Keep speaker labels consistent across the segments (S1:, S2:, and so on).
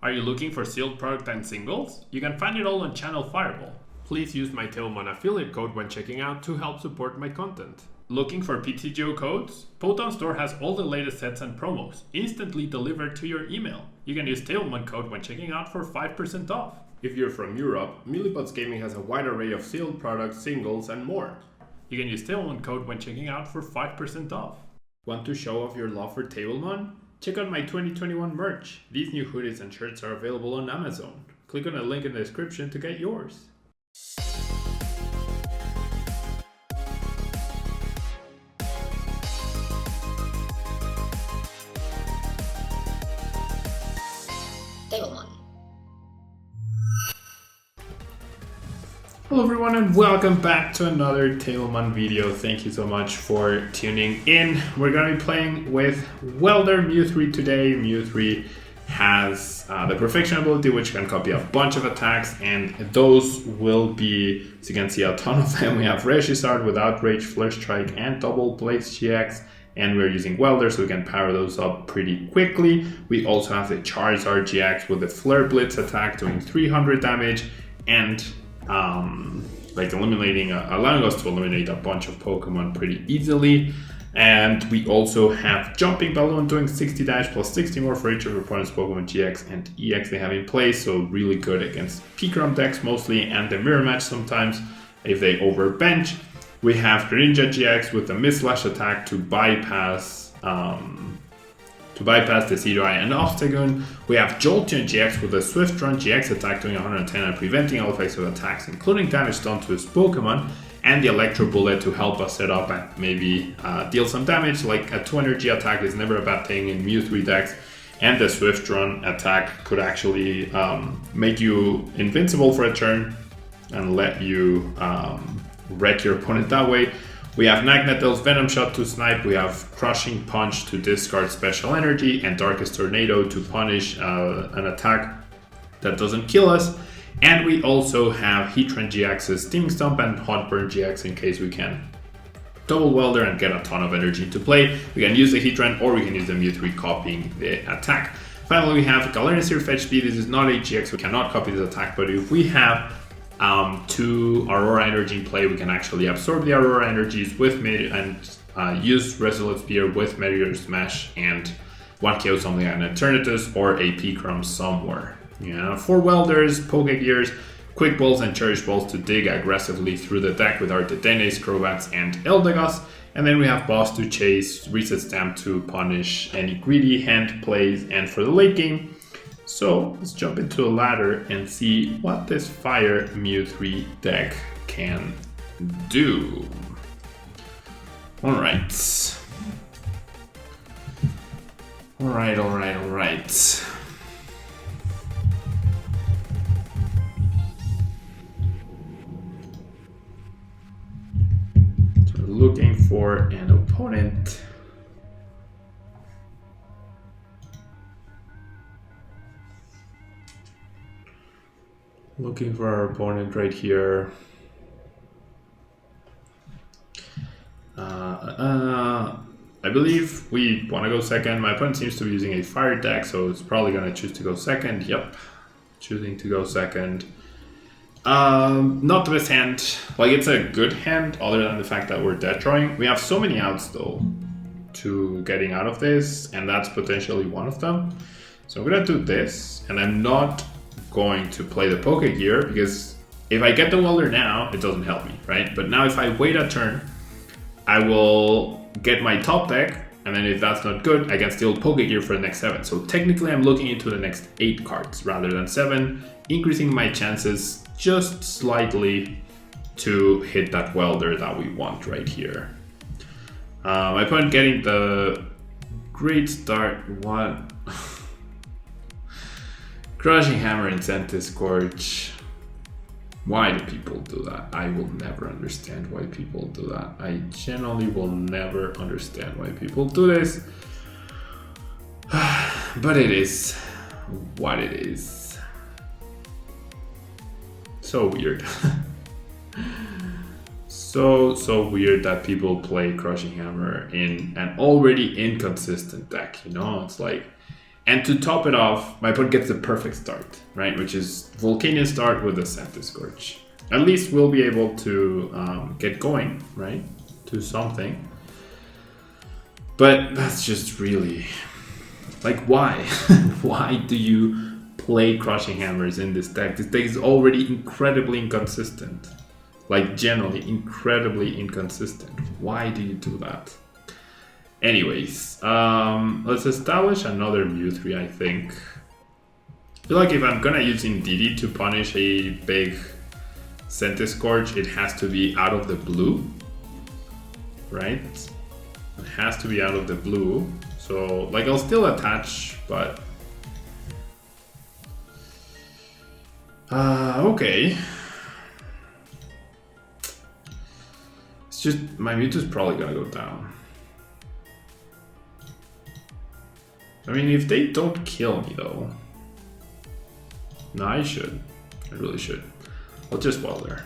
S1: Are you looking for sealed product and singles? You can find it all on Channel Fireball. Please use my Tailmon affiliate code when checking out to help support my content. Looking for PTGO codes? Potown Store has all the latest sets and promos, instantly delivered to your email. You can use Tailmon code when checking out for 5% off. If you're from Europe, Millipots Gaming has a wide array of sealed products, singles, and more. You can use Tailmon code when checking out for 5% off. Want to show off your love for Tailmon? Check out my 2021 merch. These new hoodies and shirts are available on Amazon. Click on the link in the description to get yours. Hello everyone and welcome back to another Tailmon video. Thank you so much for tuning in. We're going to be playing with Welder Mew3 today. Mew3 has the perfection ability, which can copy a bunch of attacks, and those will be, as you can see, a ton of them. We have Reshiram with Outrage, Flare Strike, and Double Blaze GX, and we're using Welder, so we can power those up pretty quickly. We also have the Charizard-GX with the Flare Blitz attack doing 300 damage, and allowing us to eliminate a bunch of Pokemon pretty easily. And we also have Jumping Balloon doing 60 dash plus 60 more for each of your opponent's Pokemon GX and EX they have in play, so really good against P-Crom decks mostly, and the Mirror Match sometimes if they overbench. We have Greninja-GX with the Misslash attack to bypass the Seedrai and Obstagoon. We have Jolteon-GX with a Swift Run GX attack doing 110 and preventing all effects of attacks, including damage done to his Pokemon, and the Electro Bullet to help us set up and maybe deal some damage. Like a 2 energy attack is never a bad thing in Mew3 decks, and the Swift Run attack could actually make you invincible for a turn and let you wreck your opponent that way. We have Nagnadel's Venom Shot to snipe, we have Crushing Punch to discard special energy, and Darkest Tornado to punish an attack that doesn't kill us. And we also have Heatran-GX's Steaming Stomp and Hotburn GX in case we can double Welder and get a ton of energy into play. We can use the Heatran or we can use the Mew3 copying the attack. Finally, we have Galarian Sirfetch'd V. This is not a GX, we cannot copy this attack, but if we have 2 Aurora Energy in play, we can actually absorb the Aurora Energies with use Resolute Spear with Meteor's Smash and 1KO something like Eternatus or a P-Crom somewhere. Yeah, for Welders, Pokegears, Quick Balls and Cherish Balls to dig aggressively through the deck with our Dedennes, Crobats, and Eldegoss. And then we have Boss to chase, Reset Stamp to punish any greedy hand plays, and for the late game. So let's jump into a ladder and see what this Fire Mew3 deck can do. Alright. So looking for an opponent. Looking for our opponent right here. I believe we want to go second. My opponent seems to be using a fire deck, so it's probably going to choose to go second. Yep, choosing to go second. Not the best hand. Like, it's a good hand, other than the fact that we're dead drawing. We have so many outs, though, to getting out of this, and that's potentially one of them. So I'm going to do this, and I'm not going to play the Pokegear, because if I get the Welder now, it doesn't help me, right? But now if I wait a turn, I will get my top deck, and then if that's not good, I can steal Pokegear for the next 7. So technically I'm looking into the next 8 cards rather than 7, increasing my chances just slightly to hit that Welder that we want right here. My opponent getting the great start. What? Crushing Hammer and Centiskorch. Why do people do that? I will never understand why people do that. I genuinely will never understand why people do this. But it is what it is. So weird. So weird that people play Crushing Hammer in an already inconsistent deck, you know? It's like, And to top it off, my opponent gets the perfect start, right? Which is Volcanion start with a Centiskorch. At least we'll be able to get going, right? To something. But that's just really... Like, why? Why do you play Crushing Hammers in this deck? This deck is already incredibly inconsistent. Like, generally, incredibly inconsistent. Why do you do that? Anyways, let's establish another Mew3, I think. I feel like if I'm gonna use Indeedee to punish a big Centiskorch, it has to be out of the blue, right? It has to be out of the blue. So, like, I'll still attach, but... okay. It's just, my Mewtwo's probably gonna go down. I mean, if they don't kill me, though... No, I should. I really should. I'll just Welder.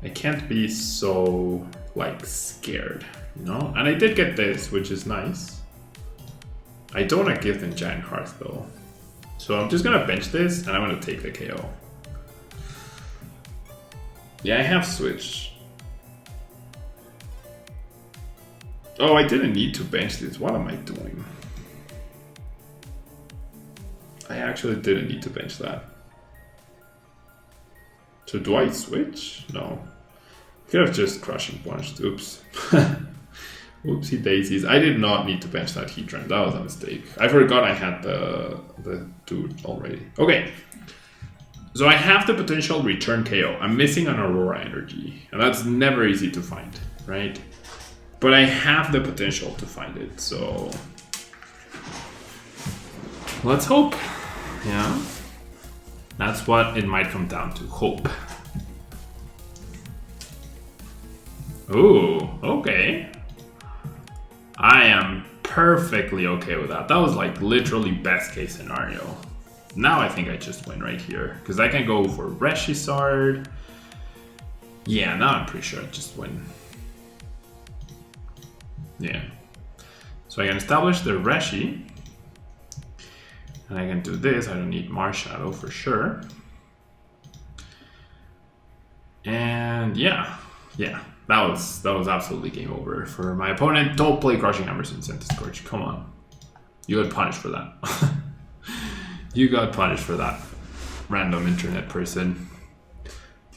S1: I can't be so, like, scared, you know? And I did get this, which is nice. I don't want to give them Giant Hearts, though. So I'm just gonna bench this, and I'm gonna take the KO. Yeah, I have Switch. Oh, I didn't need to bench this. What am I doing? I actually didn't need to bench that. So do I switch? No. Could have just Crushing Punched. Oops. Oopsie daisies. I did not need to bench that Heatran. That was a mistake. I forgot I had the dude already. Okay. So I have the potential return KO. I'm missing an Aurora Energy. And that's never easy to find, right? But I have the potential to find it, so... let's hope. Yeah. That's what it might come down to. Hope. Ooh, okay. I am perfectly okay with that. That was like literally best case scenario. Now I think I just win right here. Because I can go for Reshiram. Yeah, now I'm pretty sure I just win. Yeah. So I can establish the Reshi. And I can do this. I don't need Marshadow for sure. And yeah. Yeah. That was absolutely game over for my opponent. Don't play Crushing Hammers in Centiskorch. Come on. You got punished for that. You got punished for that. Random internet person.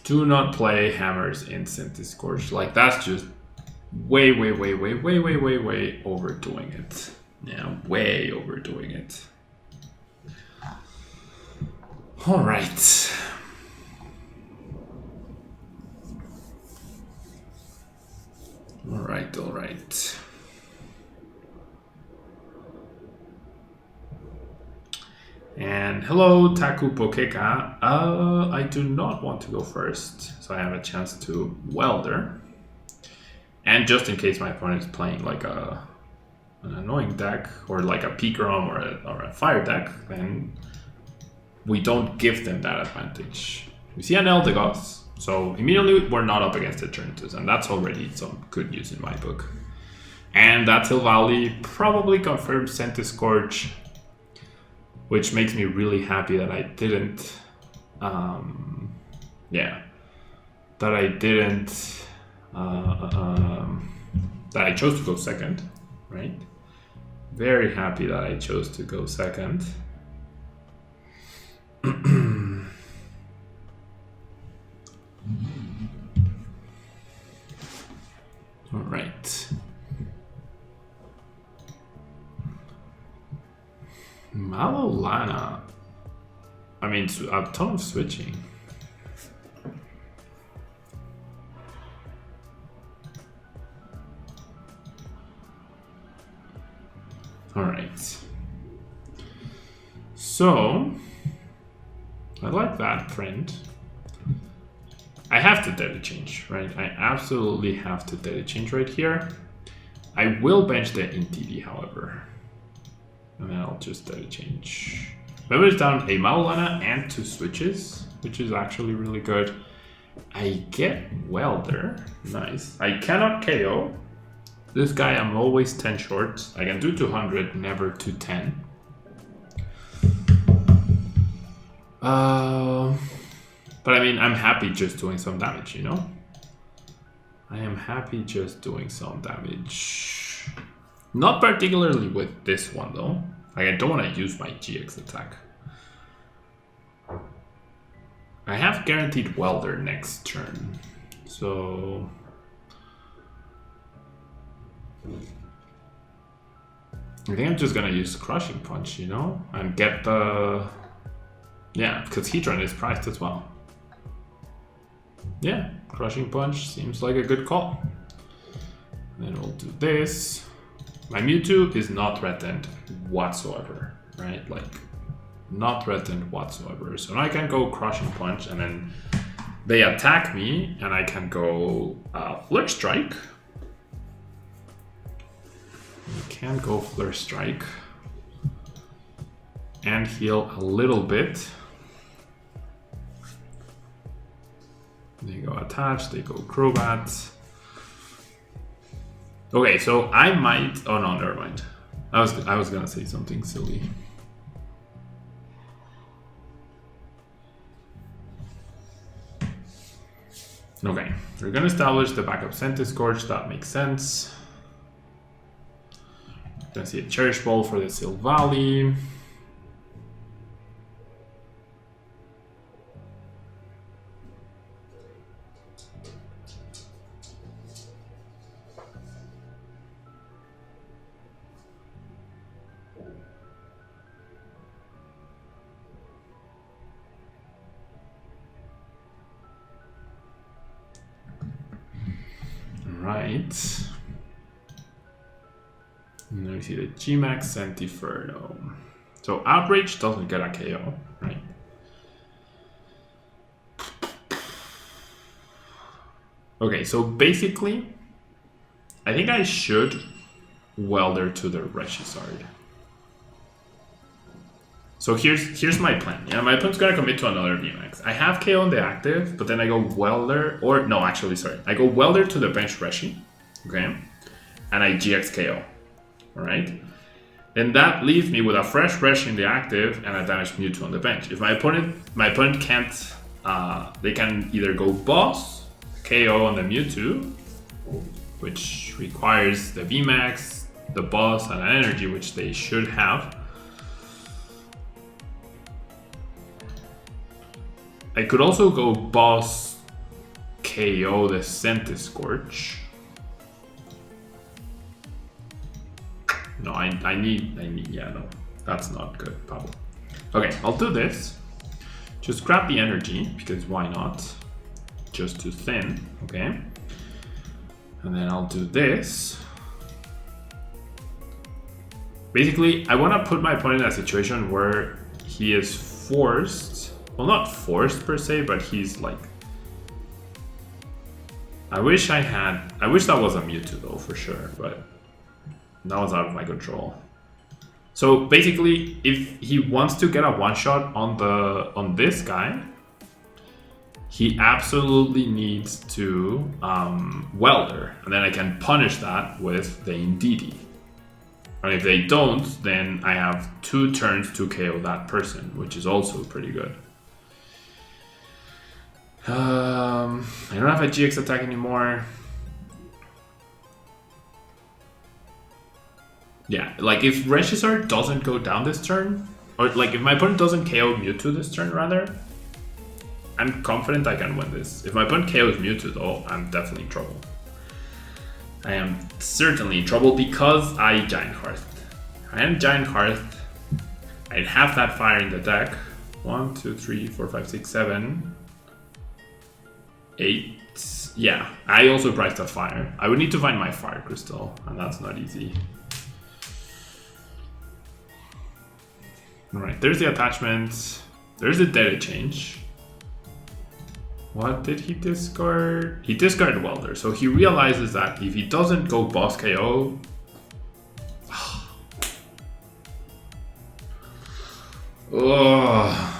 S1: Do not play hammers in Centiskorch. Like, that's just way overdoing it. Yeah, way overdoing it. All right. All right. And hello, Taku Pokeka. I do not want to go first, so I have a chance to Welder. And just in case my opponent is playing like an annoying deck, or like a Pikarom or a fire deck, then we don't give them that advantage. We see an Eldegoss. So immediately we're not up against Eternatus, and that's already some good news in my book. And that Hill Valley probably confirms Centiskorch, which makes me really happy that I didn't, that I chose to go second, right? Very happy that I chose to go second. All right. Malolana. I mean, a ton of switching. All right. So, I like that print. I have to Dedenne change, right? I absolutely have to Dedenne change right here. I will bench the Indeedee, however. And then I'll just Dedenne change. Remember, down a Malolana and 2 switches, which is actually really good. I get Welder. Nice. I cannot KO. This guy, I'm always 10 short. I can do 200, never 210. But I mean, I'm happy just doing some damage, you know? I am happy just doing some damage. Not particularly with this one though. Like, I don't want to use my GX attack. I have guaranteed Welder next turn. So... I think I'm just gonna use Crushing Punch, you know? And get the... Yeah, because Heatran is priced as well. Yeah, Crushing Punch seems like a good call. Then we'll do this. My Mewtwo is not threatened whatsoever, right? Like, not threatened whatsoever. So now I can go Crushing Punch, and then they attack me, and I can go Flare Strike. I can go Flare Strike and heal a little bit. They go Attach, they go Crobat. Okay, so I might... Oh no, never mind. I was gonna say something silly. Okay, we're gonna establish the backup Centiskorch, that makes sense. Gonna see a Cherish Ball for the Silvally. Right. And then we see the Gmax Sentiferno. So Outrage doesn't get a KO, right? Okay, so basically, I think I should Welder to the Reshiram. So here's my plan. Yeah, my opponent's gonna commit to another VMAX. I have KO on the active, but then I go Welder, or no, actually, sorry. I go Welder to the bench Reshi, okay? And I GX KO, alright? Then that leaves me with a fresh Reshi in the active and a damaged Mewtwo on the bench. If my opponent can't, they can either go Boss, KO on the Mewtwo, which requires the VMAX, the Boss, and an Energy, which they should have. I could also go Boss, KO the Centiskorch. No, I need, yeah, no, that's not good, Pablo. Okay, I'll do this. Just grab the energy, because why not? Just to thin, okay? And then I'll do this. Basically, I want to put my opponent in a situation where he is forced. Well, not forced per se, but he's like... I wish that was a Mewtwo though, for sure, but that was out of my control. So basically, if he wants to get a one-shot on this guy, he absolutely needs to Welder, and then I can punish that with the Indeedee. And if they don't, then I have 2 turns to KO that person, which is also pretty good. I don't have a GX attack anymore. Yeah, like if Reshiram doesn't go down this turn, or like if my opponent doesn't KO Mewtwo this turn rather, I'm confident I can win this. If my opponent KOs Mewtwo though, I'm definitely in trouble. I am certainly in trouble because I Giant Hearth. I am Giant Hearth. I have that fire in the deck. 1, 2, 3, 4, 5, 6, 7, 8. Yeah, I also priced a fire. I would need to find my fire crystal, and that's not easy. Alright, there's the attachment. There's the data change. What did he discard? He discarded Welder, so he realizes that if he doesn't go Boss KO... Ugh.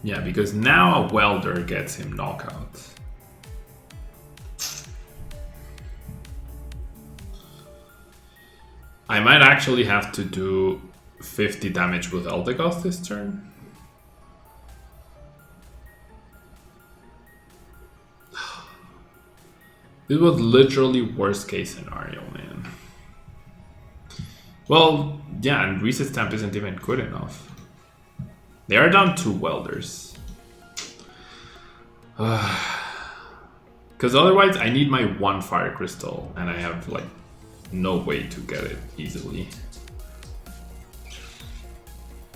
S1: Yeah, because now a welder gets him knockout. I might actually have to do 50 damage with Eldegoss this turn. This was literally worst case scenario, man. Well, yeah, and Reset Stamp isn't even good enough. They are down 2 welders. Because otherwise I need my 1 Fire Crystal and I have like no way to get it easily.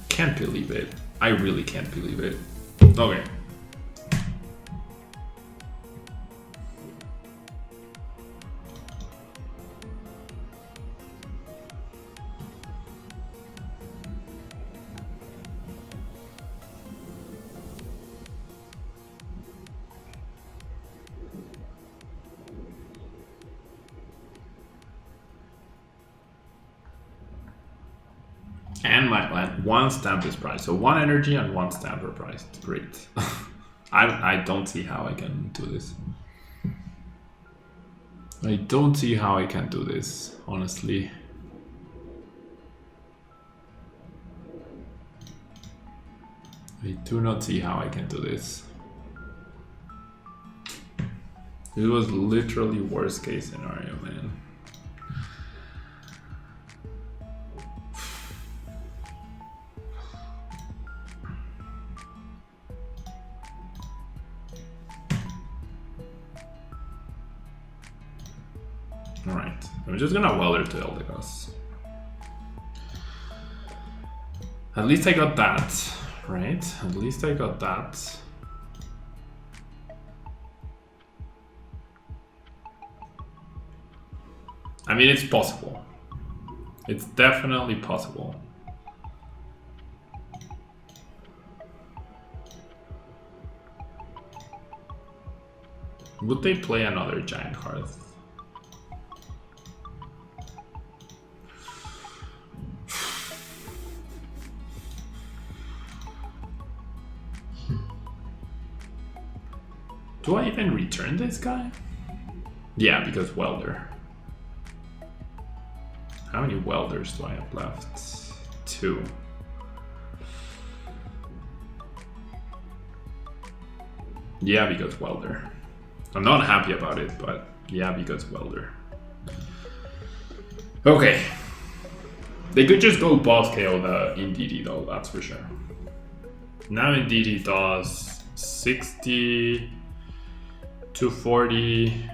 S1: Can't believe it. I really can't believe it. Okay. And my 1 stamp is priced. So 1 energy and 1 stamp are priced. Great. I don't see how I can do this. I don't see how I can do this, honestly. I do not see how I can do this. It was literally worst case scenario, man. Alright, I'm just gonna welder to Eldegoss. At least I got that, right? At least I got that. I mean, it's possible. It's definitely possible. Would they play another Giant Hearth? Do I even return this guy? Yeah, because welder. How many welders do I have left? 2. Yeah, because welder. I'm not happy about it, but yeah, because welder. Okay. They could just go boss KO the Indeedee though, that's for sure. Now Indeedee does 60, 240.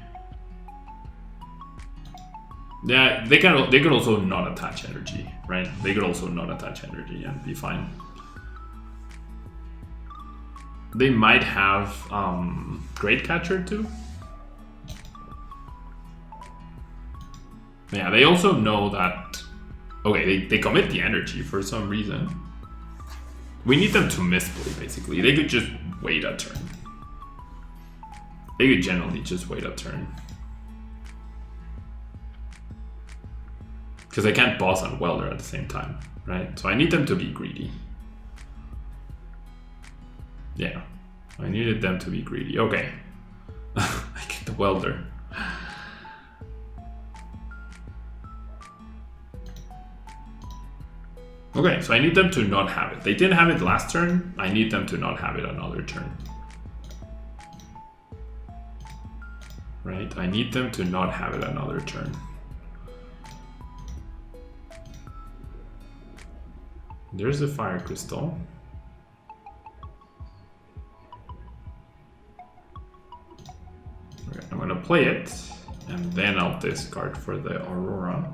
S1: Yeah, they could also not attach energy, right? They could also not attach energy and be fine. They might have Great Catcher too. Yeah, they also know that. Okay, they commit the energy for some reason. We need them to misplay basically. They could just wait a turn. They could generally just wait a turn. Because I can't boss and welder at the same time, right? So I need them to be greedy. Yeah, I needed them to be greedy. Okay, I get the welder. Okay, so I need them to not have it. They didn't have it last turn. I need them to not have it another turn. Right, I need them to not have it another turn. There's a Fire Crystal. Okay, I'm gonna play it, and then I'll discard for the Aurora.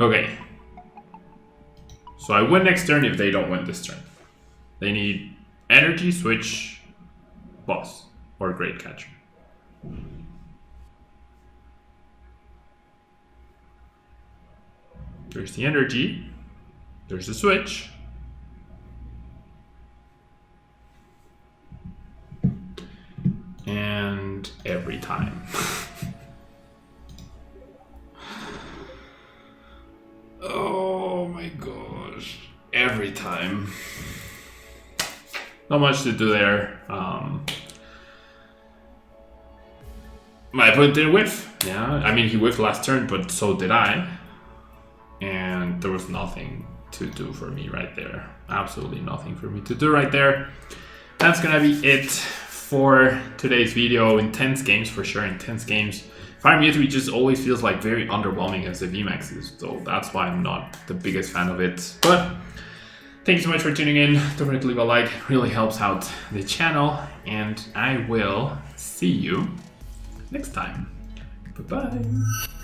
S1: Okay. So I win next turn if they don't win this turn. They need energy, switch, boss, or Great Catcher. There's the energy. There's the switch. And every time. not much to do there. My opponent didn't whiff. Yeah, I mean, he whiffed last turn, but so did I. And there was nothing to do for me right there. Absolutely nothing for me to do right there. That's gonna be it for today's video. Intense games for sure, intense games. Fire Mewtwo just always feels like very underwhelming as a VMAX, so that's why I'm not the biggest fan of it. But thank you so much for tuning in. Don't forget to leave a like, it really helps out the channel. And I will see you next time. Bye-bye.